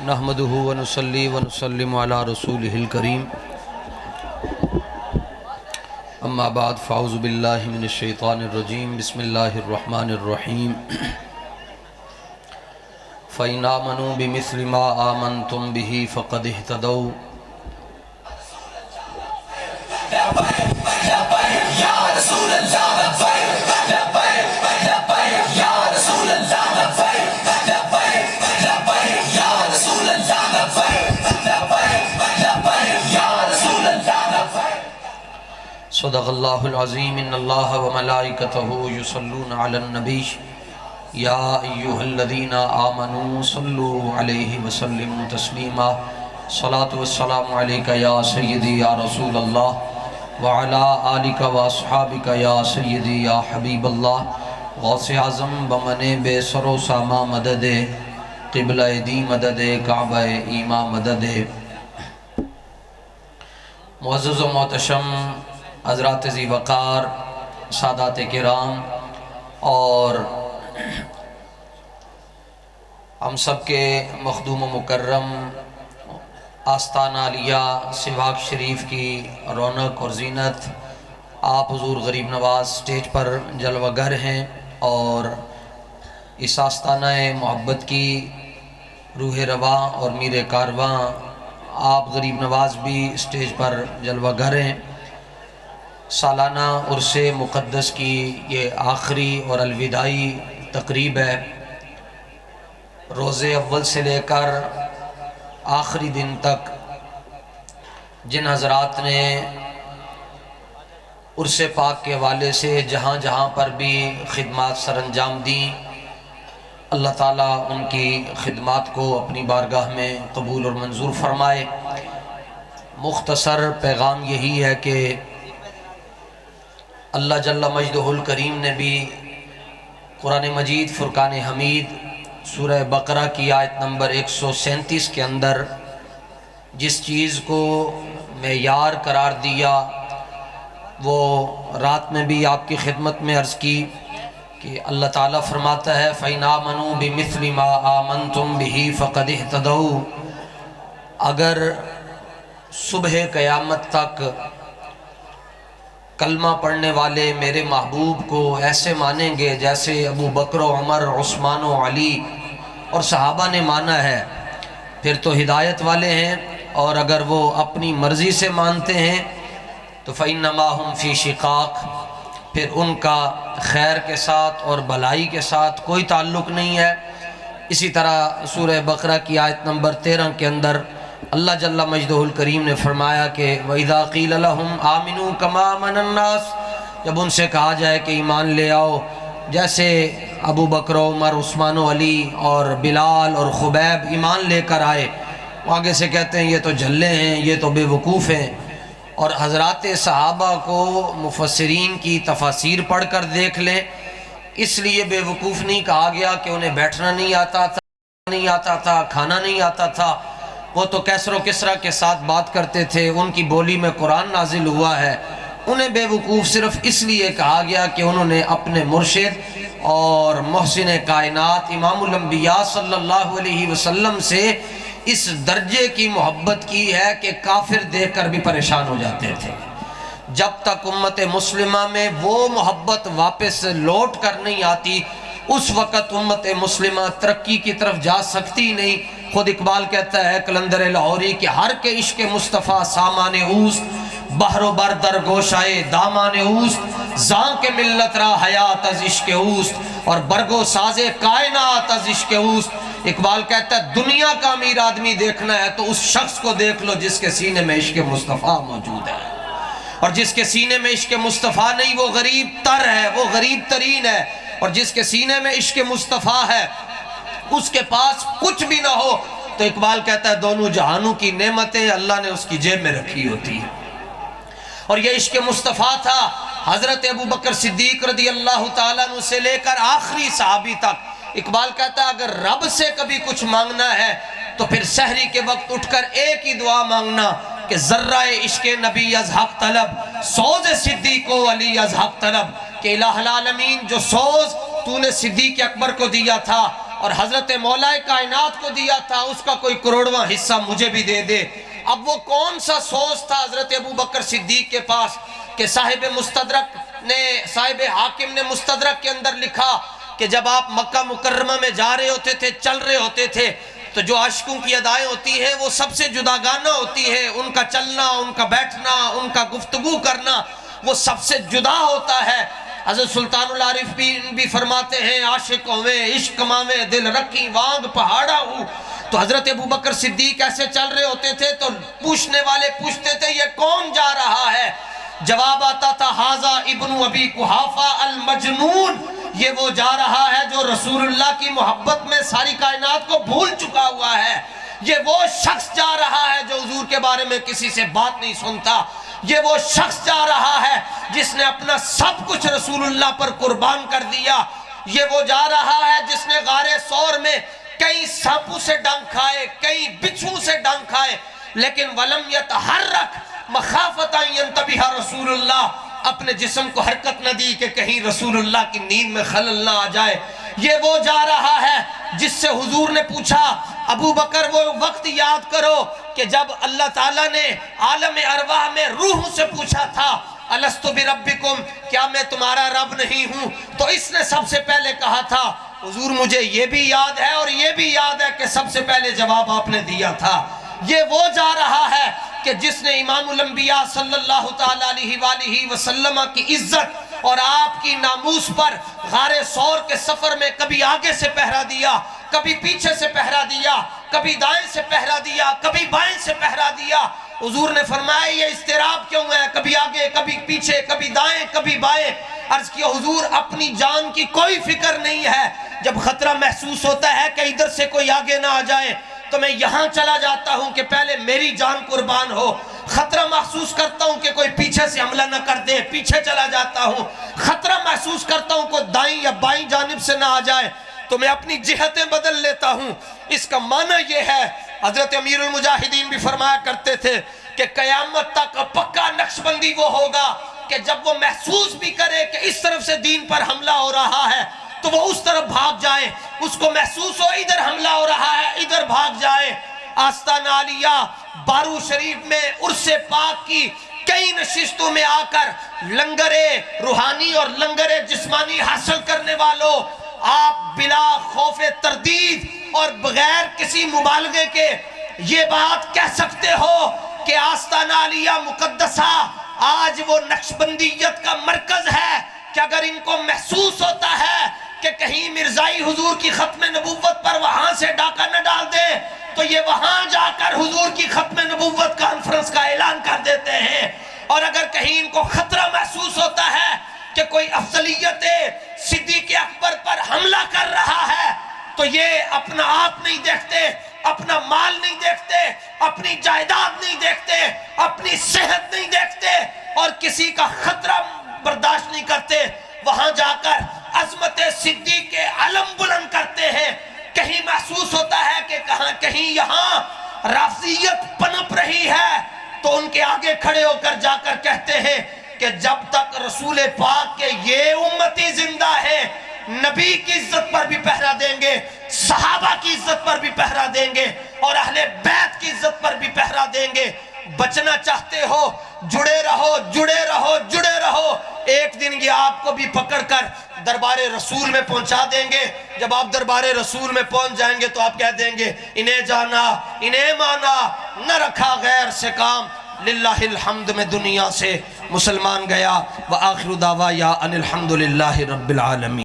نحمدہ ونصلی ونسلم علی رسولہ الکریم اما بعد فاعوذ باللہ من الشیطان الرجیم بسم اللہ الرحمن الرحیم فَإِنْ آمَنُوا بِمِثْلِ مَا آمَنْتُمْ بِهِ فَقَدِ اهْتَدَوْا صدق اللہ العظیم ان اللہ وملائکتہ یصلون علی النبی یا ایہا الذین آمنوا صلوا علیہ وسلموا تسلیما صلاۃ والسلام علیک یا سیدی یا رسول اللہ وعلی آلک واصحابک یا سیدی یا حبیب اللہ غوث اعظم بمن بے سر و ساما مدد قبلہ دی مدد کعبہ ایما مدد معزز و محتشم حضرات ذی وقار سادات کرام اور ہم سب کے مخدوم و مکرم آستانہ عالیہ سواک شریف کی رونق اور زینت آپ حضور غریب نواز سٹیج پر جلوہ گر ہیں اور اس آستانہ محبت کی روح رواں اور میر کارواں آپ غریب نواز بھی سٹیج پر جلوہ گر ہیں۔ سالانہ عرس مقدس کی یہ آخری اور الوداعی تقریب ہے۔ روزے اول سے لے کر آخری دن تک جن حضرات نے عرس پاک کے حوالے سے جہاں جہاں پر بھی خدمات سر انجام دیں، اللہ تعالیٰ ان کی خدمات کو اپنی بارگاہ میں قبول اور منظور فرمائے۔ مختصر پیغام یہی ہے کہ اللہ جل مجدہ الکریم نے بھی قرآن مجید فرقان حمید سورہ بقرہ کی آیت نمبر 137 کے اندر جس چیز کو معیار قرار دیا وہ رات میں بھی آپ کی خدمت میں عرض کی کہ اللہ تعالیٰ فرماتا ہے فَإِنْ آمَنُوا بِمِثْلِ مَا آمَنْتُمْ بِهِ فَقَدِ اهْتَدَوْا، اگر صبح قیامت تک کلمہ پڑھنے والے میرے محبوب کو ایسے مانیں گے جیسے ابو بکر و عمر عثمان و علی اور صحابہ نے مانا ہے، پھر تو ہدایت والے ہیں، اور اگر وہ اپنی مرضی سے مانتے ہیں تو فَإِنَّمَا هُمْ فِي شِقَاقٍ، پھر ان کا خیر کے ساتھ اور بھلائی کے ساتھ کوئی تعلق نہیں ہے۔ اسی طرح سورہ بقرہ کی آیت نمبر 13 کے اندر اللہ جل مجدہ الکریم نے فرمایا کہ وَإِذَا قِيلَ لَهُمْ آمِنُوا كَمَا آمَنَ النَّاسُ، جب ان سے کہا جائے کہ ایمان لے آؤ جیسے ابو بکر و عمر عثمان و علی اور بلال اور خبیب ایمان لے کر آئے، آگے سے کہتے ہیں یہ تو جھلے ہیں، یہ تو بے وقوف ہیں۔ اور حضرات صحابہ کو مفسرین کی تفاسیر پڑھ کر دیکھ لیں، اس لیے بے وقوف نہیں کہا گیا کہ انہیں بیٹھنا نہیں آتا تھا، کھانا نہیں آتا تھا، وہ تو کیسر و کسرا کے ساتھ بات کرتے تھے، ان کی بولی میں قرآن نازل ہوا ہے۔ انہیں بے وقوف صرف اس لیے کہا گیا کہ انہوں نے اپنے مرشد اور محسن کائنات امام الانبیاء صلی اللہ علیہ وسلم سے اس درجے کی محبت کی ہے کہ کافر دیکھ کر بھی پریشان ہو جاتے تھے۔ جب تک امت مسلمہ میں وہ محبت واپس لوٹ کر نہیں آتی اس وقت امت مسلمہ ترقی کی طرف جا سکتی نہیں۔ خود اقبال کہتا ہے کلندر لاہوری کہ ہر کے عشق مصطفیٰ سامان اوست، بحر و بر در گوشائے دامان اوست، زان کے ملت را حیات از عشق اوست اور برگو ساز کائنات از عشق اوست۔ اقبال کہتا ہے دنیا کا امیر آدمی دیکھنا ہے تو اس شخص کو دیکھ لو جس کے سینے میں عشق مصطفیٰ موجود ہے، اور جس کے سینے میں عشق مصطفیٰ نہیں وہ غریب تر ہے، وہ غریب ترین ہے، اور جس کے سینے میں عشق مصطفیٰ ہے اس کے پاس کچھ بھی نہ ہو تو اقبال کہتا ہے دونوں جہانوں کی نعمتیں اللہ نے اس کی جیب میں رکھی ہوتی ہیں۔ اور یہ عشق مصطفیٰ تھا حضرت ابو بکر صدیق رضی اللہ تعالیٰ عنہ سے لے کر آخری صحابی تک۔ اقبال کہتا ہے اگر رب سے کبھی کچھ مانگنا ہے تو پھر سحری کے وقت اٹھ کر ایک ہی دعا مانگنا کہ ذرہ عشق نبی از حق طلب، سوز صدیق و علی از حق طلب، کہ الہ العالمین جو سوز تو نے صدیق اکبر کو دیا تھا اور حضرت مولا کائنات کو دیا تھا اس کا کوئی کروڑواں حصہ مجھے بھی دے دے۔ اب وہ کون سا سوچ تھا حضرت ابو بکر صدیق کے پاس کہ صاحب حاکم نے مستدرک کے اندر لکھا کہ جب آپ مکہ مکرمہ میں جا رہے ہوتے تھے، چل رہے ہوتے تھے، تو جو عاشقوں کی ادائیں ہوتی ہیں وہ سب سے جداگانہ ہوتی ہے، ان کا چلنا، ان کا بیٹھنا، ان کا گفتگو کرنا وہ سب سے جدا ہوتا ہے۔ حضرت سلطان العارف بھی فرماتے ہیں عاشق ہوئے عشق ماوے دل رکھی وانگ پہاڑا ہوں۔ تو حضرت ابو بکر صدیق ایسے چل رہے ہوتے تھے تو پوچھنے والے پوچھتے تھے یہ کون جا رہا ہے؟ جواب آتا تھا حاذا ابن ابی قحافہ المجنون، یہ وہ جا رہا ہے جو رسول اللہ کی محبت میں ساری کائنات کو بھول چکا ہوا ہے، یہ وہ شخص جا رہا ہے جو حضور کے بارے میں کسی سے بات نہیں سنتا، یہ وہ شخص جا رہا ہے جس نے اپنا سب کچھ رسول اللہ پر قربان کر دیا، یہ وہ جا رہا ہے جس نے غار ثور میں کئی سانپوں سے ڈنک کھائے، کئی بچھو سے ڈنک کھائے، لیکن ولم یتحرک مخافت ان ینتبہ رسول اللہ، اپنے جسم کو حرکت نہ دی کہ کہیں رسول اللہ کی نیند میں خلل نہ آ جائے۔ یہ وہ جا رہا ہے جس سے حضور نے پوچھا ابو بکر وہ وقت یاد کرو کہ جب اللہ تعالیٰ نے عالم ارواح میں روح سے پوچھا تھا الستُ بربکم، کیا میں تمہارا رب نہیں ہوں؟ تو اس نے سب سے پہلے کہا تھا حضور مجھے یہ بھی یاد ہے اور یہ بھی یاد ہے کہ سب سے پہلے جواب آپ نے دیا تھا۔ یہ وہ جا رہا ہے کہ جس نے امام الانبیاء صلی اللہ تعالیٰ علیہ وآلہ وسلم کی عزت اور آپ کی ناموس پر غار ثور کے سفر میں کبھی آگے سے پہرا دیا، کبھی پیچھے سے پہرا دیا، کبھی دائیں سے پہرا دیا، کبھی بائیں سے پہرا دیا۔ حضور نے فرمایا یہ اضطراب کیوں ہے؟ کبھی آگے، کبھی پیچھے، کبھی دائیں، کبھی بائیں۔ عرض کیا حضور اپنی جان کی کوئی فکر نہیں ہے، جب خطرہ محسوس ہوتا ہے کہ ادھر سے کوئی آگے نہ آ جائے تو میں یہاں چلا جاتا ہوں کہ پہلے میری جان قربان ہو، خطرہ محسوس کرتا ہوں کہ کوئی پیچھے سے حملہ نہ کر دے، پیچھے چلا جاتا ہوں، خطرہ محسوس کرتا ہوں کوئی دائیں یا بائیں جانب سے نہ آ جائے تو میں اپنی جہتیں بدل لیتا ہوں۔ اس کا معنی یہ ہے، حضرت امیر المجاہدین بھی فرمایا کرتے تھے کہ قیامت تک پکا نقشبندی وہ ہوگا کہ جب وہ محسوس بھی کرے کہ اس طرف سے دین پر حملہ ہو رہا ہے تو وہ اس طرف بھاگ جائے، اس کو محسوس ہو ادھر حملہ ہو رہا ہے ادھر بھاگ جائے۔ آستانہ عالیہ بارو شریف میں عرس پاک کی کئی نشستوں میں آ کر لنگر روحانی اور لنگر جسمانی حاصل کرنے والوں، آپ بلا خوف تردید اور بغیر کسی مبالغے کے یہ بات کہہ سکتے ہو کہ آستانہ عالیہ مقدسہ آج وہ نقشبندیت کا مرکز ہے کہ اگر ان کو محسوس ہوتا ہے کہ کہیں مرزائی حضور کی ختم نبوت پر وہاں سے ڈاکہ نہ ڈال دے تو یہ وہاں جا کر حضور کی ختم نبوت کانفرنس کا اعلان کر دیتے ہیں، اور اگر کہیں ان کو خطرہ محسوس ہوتا ہے کہ کوئی افضلیت صدیق اکبر پر حملہ کر رہا ہے تو یہ اپنا آپ نہیں دیکھتے، اپنا مال نہیں دیکھتے، اپنی جائیداد نہیں دیکھتے، اپنی صحت نہیں دیکھتے اور کسی کا خطرہ برداشت نہیں کرتے، وہاں جا کر عظمت صدیق کے علم بلند کرتے ہیں۔ کہیں محسوس ہوتا ہے کہ کہیں یہاں رافضیت پنپ رہی ہے تو ان کے آگے کھڑے ہو کر جا کر کہتے ہیں کہ جب تک رسول پاک کے یہ امتی زندہ ہے نبی کی عزت پر بھی پہرا دیں گے، صحابہ کی عزت پر بھی پہرا دیں گے اور اہل بیت کی عزت پر بھی پہرا دیں گے۔ بچنا چاہتے ہو جڑے رہو جڑے رہو جڑے رہو، ایک دن یہ آپ کو بھی پکڑ کر دربار رسول میں پہنچا دیں گے۔ جب آپ دربار رسول میں پہنچ جائیں گے تو آپ کہہ دیں گے انہیں جانا انہیں مانا، نہ رکھا غیر سے کام، للہ الحمد میں دنیا سے مسلمان گیا۔ وآخر دعوایا ان الحمدللہ رب العالمین۔